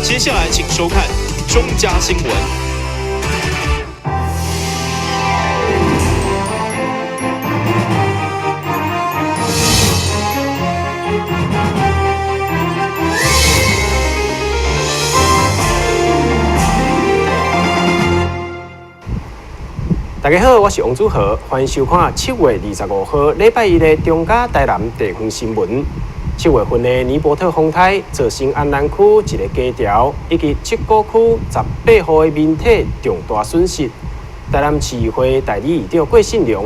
接下来请收看中嘉新闻。大家好，我是王祖和，欢迎收看7月25号礼拜一的中嘉台南地方新闻。7月份的尼伯特风台造成安南区一个街条以及七股区18户的民体重大损失。台南市议会代理议长郭信良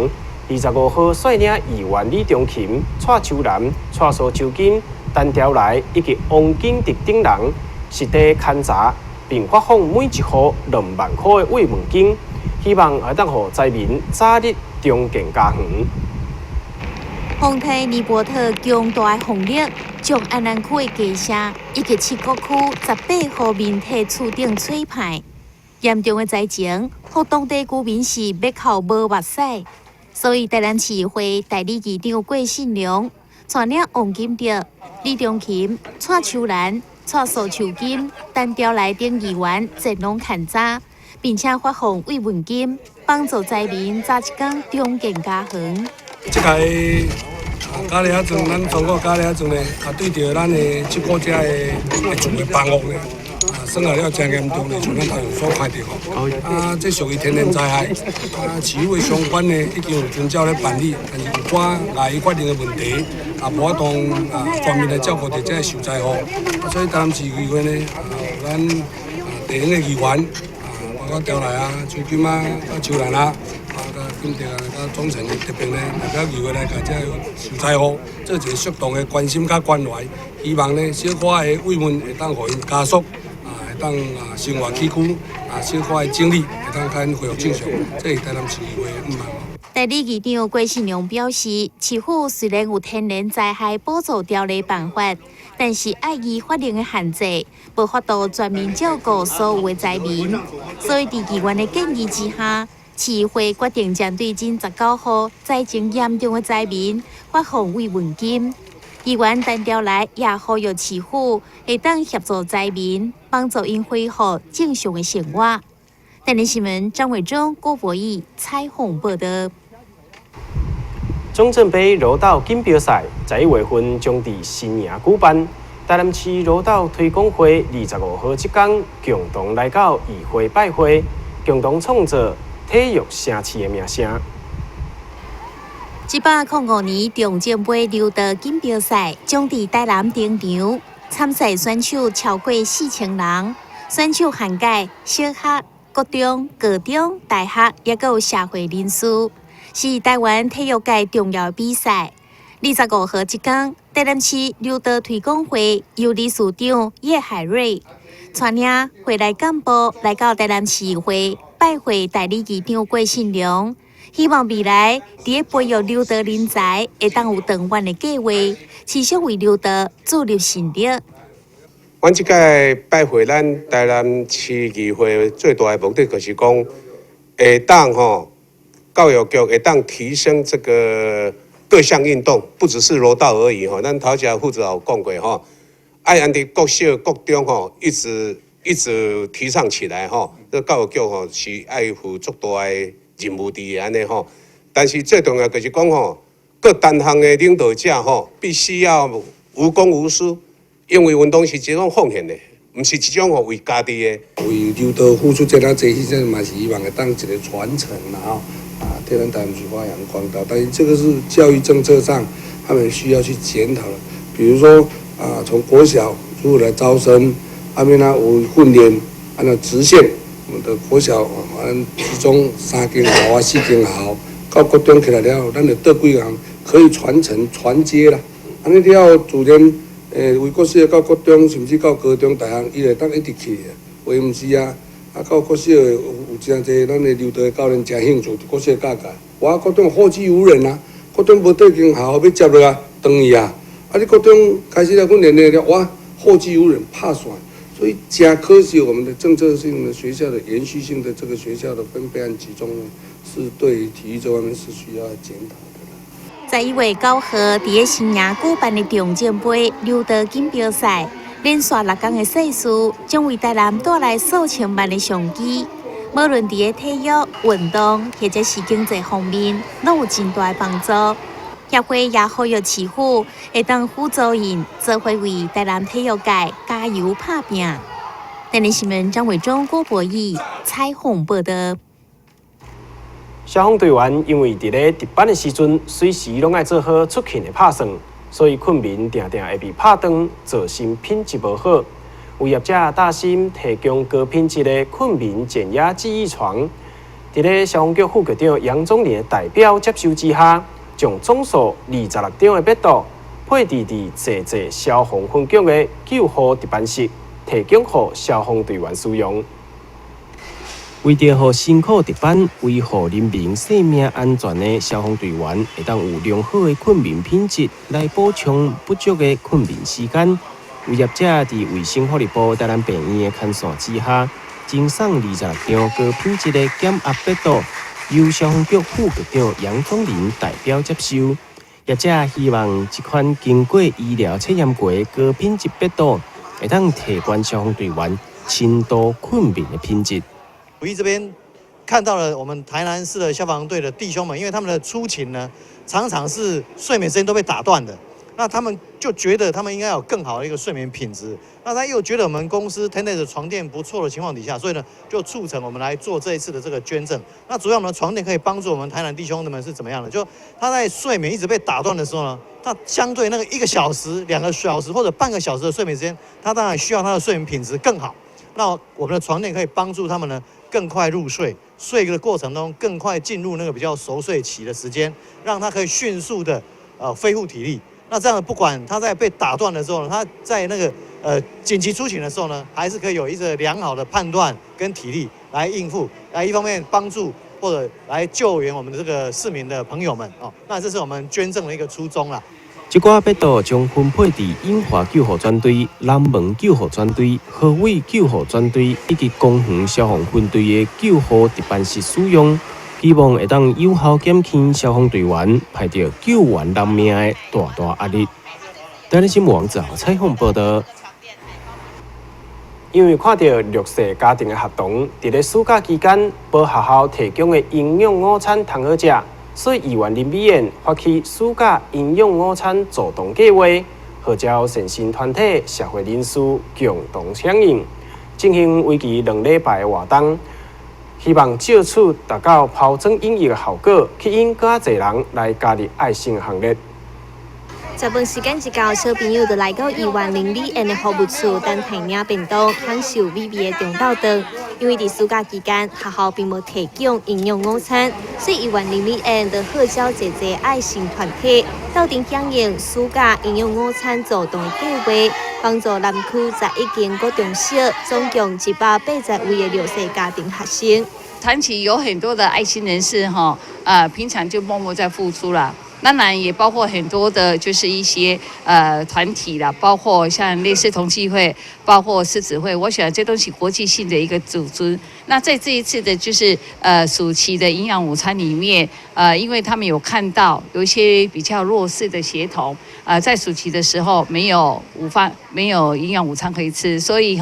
25号率领议员李中琴、蔡秋兰、蔡苏秋金、单条来以及王景迪等人实地勘查，并发放每一户2万块的慰问金。希望会当予灾民早日重建家园。风台尼伯特强大的风力，将安南区的街舍以及七股区18户民体厝顶吹坏，严重的灾情，互当地居民是要靠无目屎。所以台南市议会代理议长郭信良带领王金德、李中琴、蔡秋兰、蔡苏秋金、单条来等议员前往勘查。并且发放慰问金，帮助灾民早一天重建家园。即个咖喱仔庄，咱中国咖喱仔庄呢，对着咱的七股遮的厝的房屋呢，损害了真严重呢，像咱头有所看到吼。这属于天然灾害。市委相关呢已经有遵照咧办理，但是有寡碍于法定的问题，无法当全面来照顾到这个受灾户。所以台南市议会呢，咱地方的议员。包括调来秋金秋兰金德总成特别呢，代表议会来甲这受灾户做一个适当的关心甲关怀，希望呢小可的慰问会当互因家属会当生活起居小可的精力会当较恢复正常，这是台南市议会的5万。代理议长郭信良表示，市府虽然有天然灾害补助条例办法，但是碍于法令的限制，无法度全面照顾所有的灾民。所以，在议员的建议之下，市议会决定针对近19户灾情严重的灾民发放慰问金。议员单调来也呼吁市府会当协助灾民，帮助因恢复正常的生活。台南新闻张伟忠、郭博义采访报道。中正杯柔道锦标赛11月份将伫新营举办。台南市柔道推广会25号这天共同来到议会拜会，共同创造体育城市的名声。105年中正杯柔道锦标赛将伫台南登场，参赛选手超过4000人，选手涵盖小学、国中、高中、大学，也有社会人士。是台湾体育界重要比赛。25号这天，台南市柔道推广会由理事长叶海瑞带领会内干部来到台南市议会拜会代理议长郭信良，希望未来在培育柔道人才会当有长远的计划，持续为柔道注入新力。阮即届拜会咱台南市议会最大的目的就是讲，会当教育局会当提升这个各项运动，不只是柔道而已吼。咱头前副主有讲过吼，爱安伫国小、国中一直提倡起来吼。这教育局是爱负足大的任务伫安尼吼。但是最重要就是讲各单项的领导者必须要无公无私，因为运动是一种奉献的，毋是一种为家己的。为柔道付出这么多牺牲，嘛是希望会当一个传承啦替咱台南市发扬光大，但是这个是教育政策上他们需要去检讨的。比如说从国小如何来招生，面有训练，直线，我们的国小其中3间校4间校，到国中起来了，咱就倒几项可以传承传接啦。尼了自然为国小到国中，甚至到高中、大学，伊会当一直去的，为毋是到国小有真侪咱的柔道的教练真兴趣，国小教。我国中后继无人国中无对间校要接落等伊你国中开始了训练了，哇，后继无人，怕选，所以真可惜我们的政策性的学校的延续性的这个学校的分配和集中呢，是对于体育这方面是需要检讨的。在1月9号，伫新营举办的中正杯柔道锦标赛，连续6天的赛事，将为台南带来数千万的商机。无论伫个体育、运动，或者是经济方面，都有真大的帮助。协会也呼吁市府会当辅助因，做伙为台南体育界加油打拼。台南新闻张伟忠、郭博义采访报道。消防队员因为伫咧值班的时阵，随时拢爱做好出勤的拍算，所以困眠常常会被拍断，造成品质无好。有业者担心提供高品质的困眠减压记忆床，伫咧消防局副局长杨宗林的代表接受之下，将总数26张的笔图配置伫坐坐消防分局的救护值班室，提供予消防队员使用。为着予辛苦值班、维护人民生命安全的消防队员，会当有良好的困眠品质，来补充不足的困眠时间。有业者伫卫生福利部台南病院的看线之下，赠送26张高品质的减压笔图，由消防局副局长杨宗林代表接收。业者希望这款经过医疗测验过的高品质笔图，会当提高消防队员深度困眠的品质。五一这边看到了我们台南市的消防队的弟兄们，因为他们的出勤呢，常常是睡眠时间都被打断的。那他们就觉得他们应该有更好的一个睡眠品质，那他又觉得我们公司 Tenet 的床垫不错的情况底下，所以呢就促成我们来做这一次的这个捐赠。那主要我们的床垫可以帮助我们台南弟兄们是怎么样的？就他在睡眠一直被打断的时候呢，他相对那个1个小时、2个小时或者半个小时的睡眠时间，他当然需要他的睡眠品质更好。那我们的床垫可以帮助他们呢更快入睡，睡的过程中更快进入那个比较熟睡期的时间，让他可以迅速的恢复体力。那这样不管他在被打断的时候呢，他在那个紧急出勤的时候呢，还是可以有一个良好的判断跟体力来应付，来一方面帮助或者来救援我们的这个市民的朋友们哦。那这是我们捐赠的一个初衷啦。这挂笔图将分配至永华救护专队、南门救护专队、河尾救护专队以及公园消防分队的救护值班室使用。希望会当有效减轻消防队员排着救援人命的大压力。台南新闻网早采访报道。因为看到弱势家庭的学童伫咧暑假期间，无学校提供的营养午餐通好食，所以议员林美燕发起暑假营养午餐助动计划，号召善心团体、社会人士共同响应，进行为期2礼拜的活动。希望借此达到抛砖引玉的效果，吸引更侪人来加入爱心行列。食饭时间一到，小朋友就来到议员林美燕的服务处等待领便当，享受美味的中昼顿。因为伫暑假期间，学校并无提供营养午餐，所以议员林美燕就号召一个爱心团体，斗阵响应暑假营养午餐助动计划，帮助南区11间高中小，总共180位的弱势家庭学生。团体有很多的爱心人士平常就默默在付出了。当然也包括很多的，就是一些团体啦，包括像类似同济会，包括狮子会，我想这都是国际性的一个组织。那在这一次的就是暑期的营养午餐里面，因为他们有看到有一些比较弱势的学童，在暑期的时候没有营养午餐可以吃，所以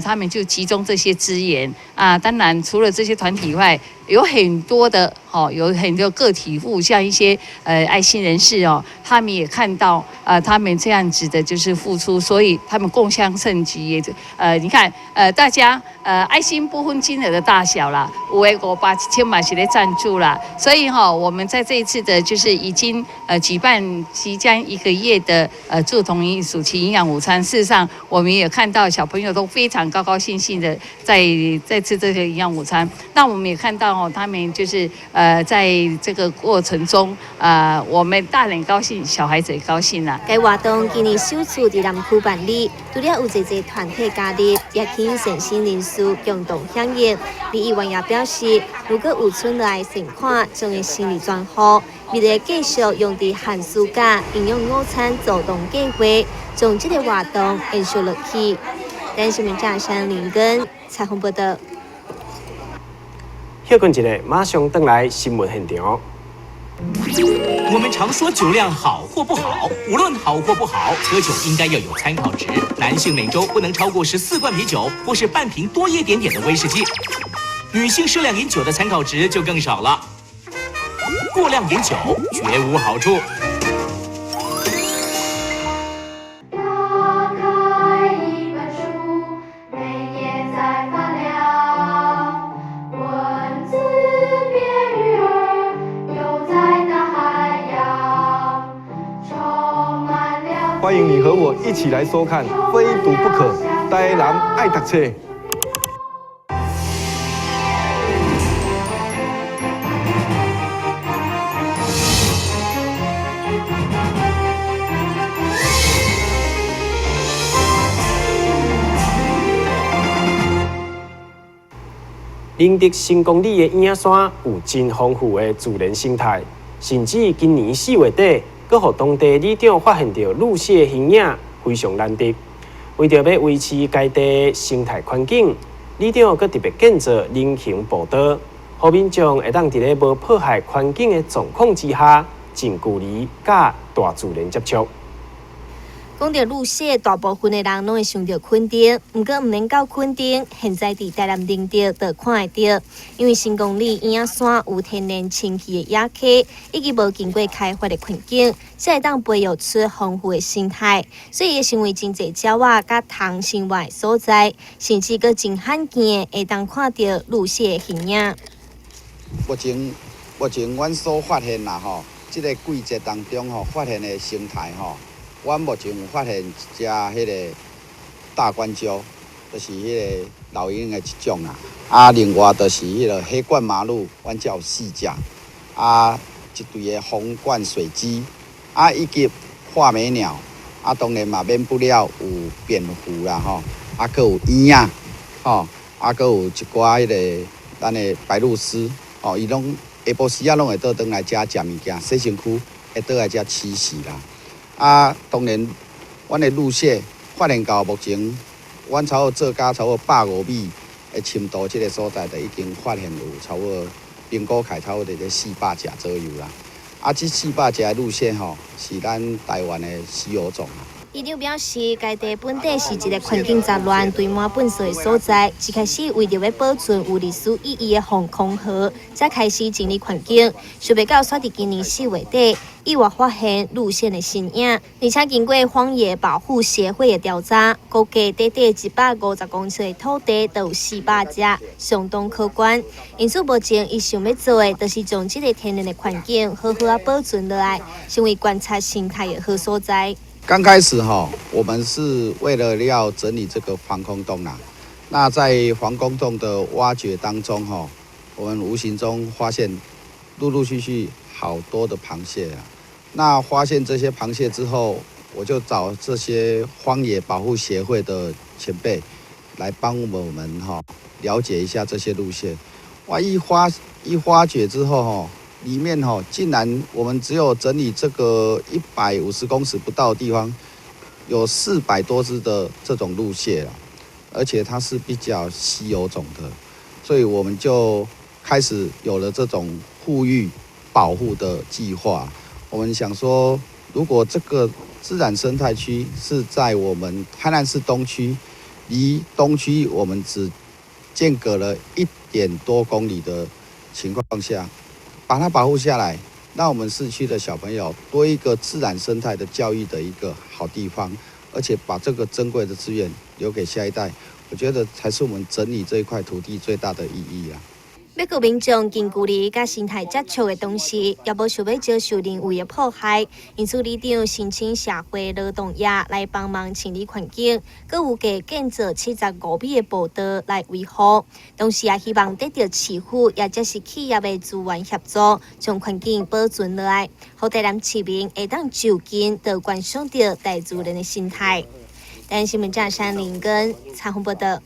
他们就集中这些资源当然除了这些团体以外，有很多的有很多个体户，像一些爱心人士他们也看到他们这样子的就是付出，所以他们共襄盛举也你看大家爱心不分金额的大小啦，有的500、1000万是来赞助啦，所以我们在这一次的就是已经举办即将1个月的助童暑期营养午餐，事实上我们也看到小朋友都非常高高兴兴的在吃这个营养午餐，那我们也看到他们就是在这个过程中我们大人高兴，小孩子也高兴啦。该活动今年首次在南区办理，除了有一团体加入，也吸引善心人士共同响应。李议员也表示，如果有村来盛款，将会心理转好，未来继续用伫寒暑假营养午餐助动计划，将这个活动延续落去。但新闻站上林根采访报道。休困一下，马上回来新闻现场。我们常说酒量好或不好，无论好或不好，喝酒应该要有参考值。男性每周不能超过14罐啤酒，或是半瓶多一点点的威士忌。女性适量饮酒的参考值就更少了。过量饮酒绝无好处。欢迎你和我一起来收看《非读不可》，台南爱读册。宁德新公里的影山有真丰富的自然生态，甚至今年4月底，阁互当地里长发现到鹿血形影，非常难得。为着要维持该地生态环境，里长阁特别建造人行步道，互民众会当伫咧无破坏环境的状况之下，近距离甲大自然接触。讲到鹿血，大部分的人拢会想到垦丁，不过唔能到垦丁，现在伫台南林德就看会到，因为新公里影山有天然清气的野溪，以及无经过开发的环境，才会当培育出丰富的生态，所以会成为真侪鸟仔甲虫生活的所在，甚至阁真罕见会当看到鹿血的形影。目前阮所发现啦吼，即个季节当中吼发现的生态吼。阮目前有发现一只迄个大冠鹫，就是迄个老鹰的一种啦。啊，另外就是迄个黑冠麻鹭，阮才有4只。啊，一对的红冠水鸡，啊，以及画眉鸟。啊，当然嘛免不了有蝙蝠啦吼，啊，佮有鹰仔，吼，啊，佮有一寡迄个咱的白鹭鸶，吼，伊拢下晡时啊拢会倒转来遮食物件，洗身躯会倒来遮栖息啦。啊，当然，阮的鹿血发现到目前，阮差不多做甲差不多150米的深度，这个所在就已经发现有差不多评估起差不多在400只左右啦。啊，这400只的鹿血吼，是咱台湾的稀有种啊。里长表示，该地本地是一个环境杂乱、堆满粪扫的所在。一开始为着要保存有历史意义的防空河，才开始整理环境。想不到煞伫今年4月底，意外发现鹿血的身影，而且经过荒野保护协会的调查，估计短短150公尺的土地都有400只，相当可观。因此，目前伊想要做的，就是将这个天然的环境好好啊保存落来，成为观察生态的好所在。刚开始我们是为了要整理这个防空洞啦。那在防空洞的挖掘当中我们无形中发现陆陆续续好多的螃蟹啊。那发现这些螃蟹之后，我就找这些荒野保护协会的前辈来帮我们了解一下这些路线。哇，一挖掘之后里面竟然我们只有整理这个150公尺不到的地方，有400多只的这种鹿蟹了，而且它是比较稀有种的，所以我们就开始有了这种护育保护的计划。我们想说，如果这个自然生态区是在我们台南市东区，离东区我们只间隔了1点多公里的情况下，把它保护下来，让我们市区的小朋友多一个自然生态的教育的一个好地方，而且把这个珍贵的资源留给下一代，我觉得才是我们整理这一块土地最大的意义啊。要让民众近距离甲生态接触的同时，也无想要接受人为的迫害，因此里长申请社会劳动者来帮忙清理环境，佮有计建造75米的步道来维护。同时也希望得到市府也即是企业的资源协助，将环境保存落来，让台南市民会当就近到观赏到大自然的生态。台南新闻站山林跟采访报道。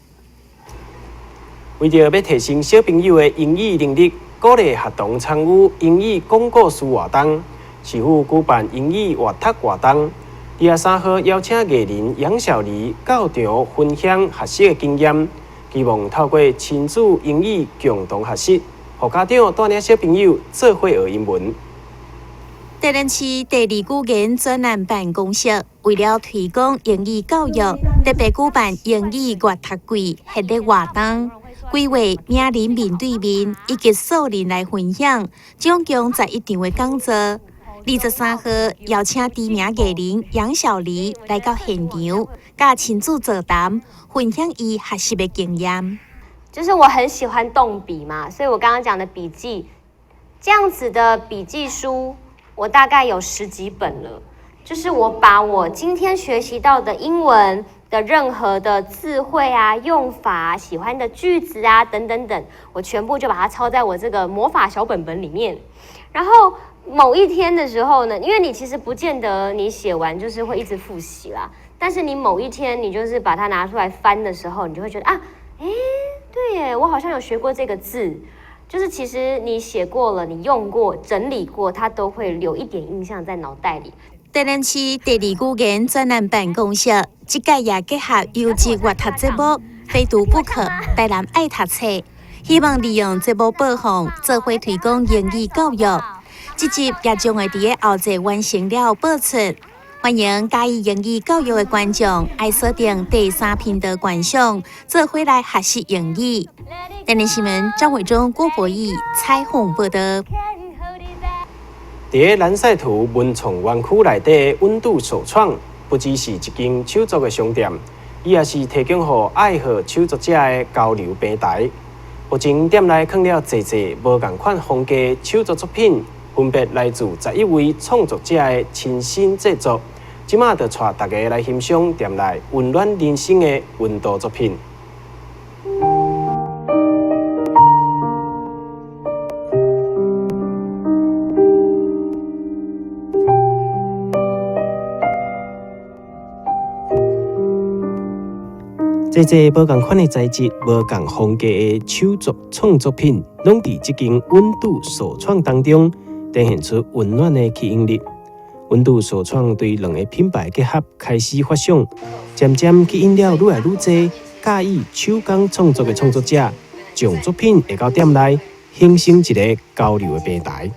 为着要提升小朋友的英语能力，鼓励学童参与英语讲故事活动，市府举办英语阅读活动。2月3号邀请艺人杨小黎到场分享学习的经验，希望透过亲子英语共同学习，让家长带领小朋友做伙学英文。台南市第二古言专栏办公室为了推广英语教育，特别举办英语阅读季系列活动，规划名人面对面以及素人来分享，总共11场的讲座。23号邀请知名艺人杨小黎来到现场，甲亲自座谈，分享伊学习的经验。就是我很喜欢动笔嘛，所以我刚刚讲的笔记，这样子的笔记书，我大概有10几本了。就是我把我今天学习到的英文的任何的字汇啊、用法啊、喜欢的句子啊等等等，我全部就把它抄在我这个魔法小本本里面。然后某一天的时候呢，因为你其实不见得你写完就是会一直复习啦，但是你某一天你就是把它拿出来翻的时候，你就会觉得啊，对耶，我好像有学过这个字。就是其实你写过了，你用过、整理过，它都会留一点印象在脑袋里。台南市第二语言专栏办公室这届也结合优质阅读节目，非读不可，台南爱读册，希望利用节目播放，做伙推广英语教育。这集也将会在后季完成了播出。欢迎介意英语教育的观众，爱锁定第3频道观赏，做伙来学习英语。台南新闻张伟忠、郭博义采访报道。在南赛图文创园区内底温度首创，不只是一间手作的商店，伊也是提供予爱好手作者的交流平台。目前店内放了侪无同款风格手作作品，分别来自11位创作者的亲身制作。即马就带大家来欣赏店内温暖人心的温度作品。这无同款的材质、无同风格的手作创作品，拢伫这间温度首创当中，呈现出温暖的吸引力。温度首创对2个品牌结合开始发想，渐渐吸引了愈来愈多介意手工创作的创作者，将作品下到店内，形成一个交流的平台。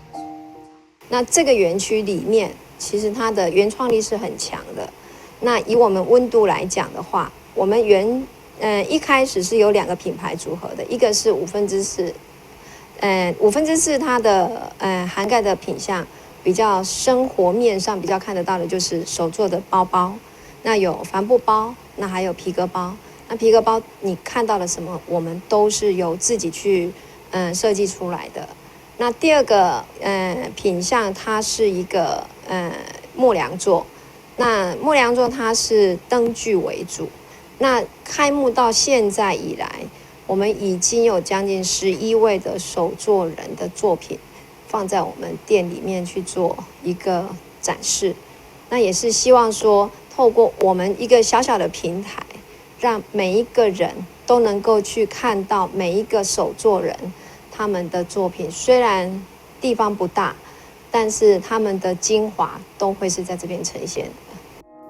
那这个园区里面，其实它的原创力是很强的。那以我们温度来讲的话，我们一开始是有2个品牌组合的，一个是4/5，5/4它的涵盖的品项比较生活面上比较看得到的就是手做的包包，那有帆布包，那还有皮革包。那皮革包你看到了什么，我们都是由自己去设计出来的。那第2个品项它是一个木梁座，那木梁座它是灯具为主。那开幕到现在以来，我们已经有将近11位的手作人的作品放在我们店里面去做一个展示。那也是希望说，透过我们一个小小的平台，让每一个人都能够去看到每一个手作人他们的作品。虽然地方不大，但是他们的精华都会是在这边呈现的。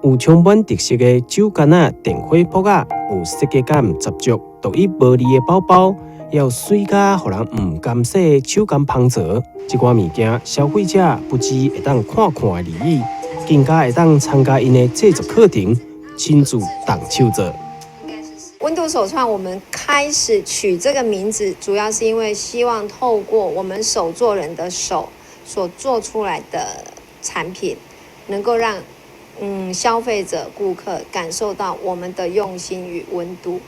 有充满特色的酒干仔、电火泡仔，有设计感十足、独一无二的包包，也有水甲互人唔甘洗的手工烹做。这款物件，消费者不止会当看看的而已，更加会当参加因的制作课程，亲自动手做。温度首创，我们开始取这个名字，主要是因为希望透过我们手作人的手所做出来的产品，能够让消费者、顾客感受到我们的用心与温度。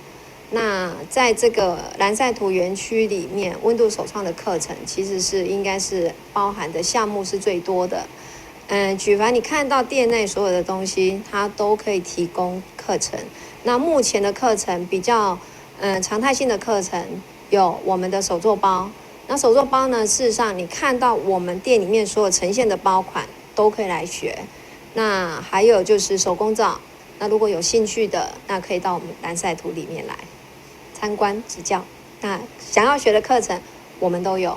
那在这个蓝赛图园区里面，温度首创的课程其实应该是包含的项目是最多的。举凡你看到店内所有的东西，它都可以提供课程。那目前的课程比较常态性的课程有我们的手作包。那手作包呢，事实上你看到我们店里面所有呈现的包款都可以来学。那还有就是手工皂，那如果有兴趣的，那可以到我们蓝赛图里面来参观指教。那想要学的课程，我们都有。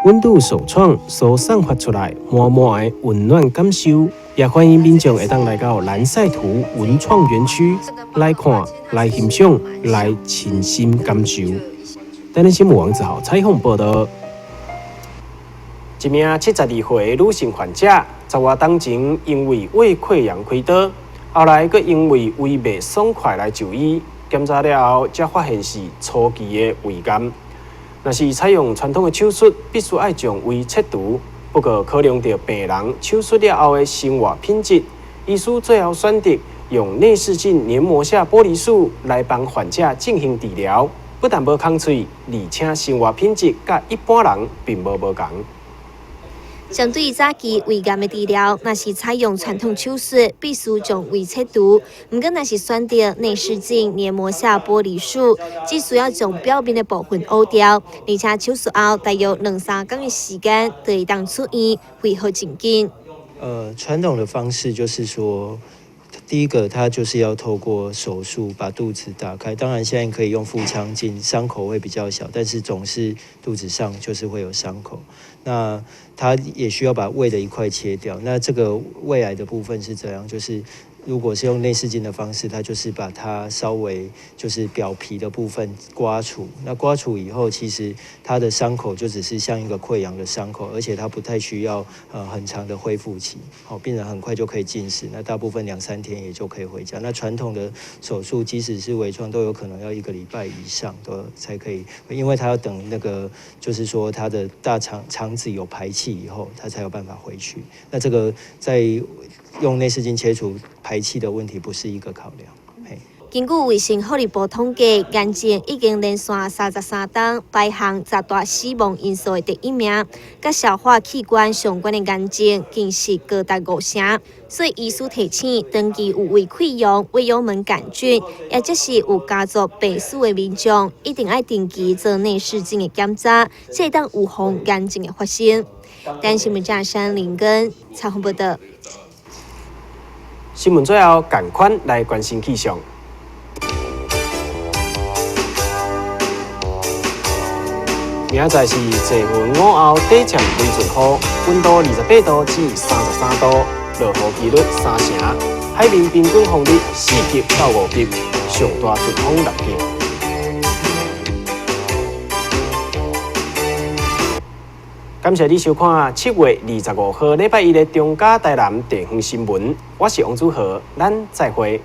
温度首创所散发出来满满的温暖感受，也欢迎民众会当来到蓝赛图文创园区来看、来欣赏、来亲身感受。台南新闻网只好采访报道。一名72岁女性患者，10月当前因为胃溃疡开刀，后来佫因为胃袂爽快来就医，检查了后才发现是初期的胃癌。若是采用传统的手术，必须要将胃切除，不过考量到病人手术了后的生活品质，医师最后选择用内视镜黏膜下玻璃术来帮患者进行治疗，不但无空喙，而且生活品质甲一般人并无同。相对早期胃癌的治疗，若是采用传统手术，必须将胃切除；毋过若是选择内视镜黏膜下玻璃术，只需要将表面的部分挖掉，而且手术后大约2-3天的时间，就会当出院，恢复正经。传统的方式就是说，第一个，它就是要透过手术把肚子打开。当然，现在可以用腹腔镜，伤口会比较小，但是总是肚子上就是会有伤口。那它也需要把胃的一块切掉。那这个胃癌的部分是这样，就是如果是用内视镜的方式，它就是把它稍微就是表皮的部分刮除。那刮除以后，其实它的伤口就只是像一个溃疡的伤口，而且它不太需要很长的恢复期。病人很快就可以进食，那大部分2-3天也就可以回家。那传统的手术，即使是微创，都有可能要1个礼拜以上都才可以，因为它要等那个就是说它的大肠子有排气以后，它才有办法回去。那这个在用内视镜切除排气的问题不是一个考量。根据卫生福利部统计，癌症已经连续33天排行10大死亡因素的第1名，甲消化器官相关的癌症更是高达5成。所以医师提醒，长期有胃溃疡、胃幽门杆菌，也即是有家族病史的民众，一定要定期做内视镜的检查，才会当预防癌症的发生。但新闻站山林根采访报道。新闻最后，赶快来关心气象。明仔载是坐云午后低降微阵雨，温度28度至33度，落雨几率3成，海面平均风力4级到5级，上大阵风6级。感谢你收看7月25号礼拜一的中嘉台南地方新闻，我是王祖和，咱再会。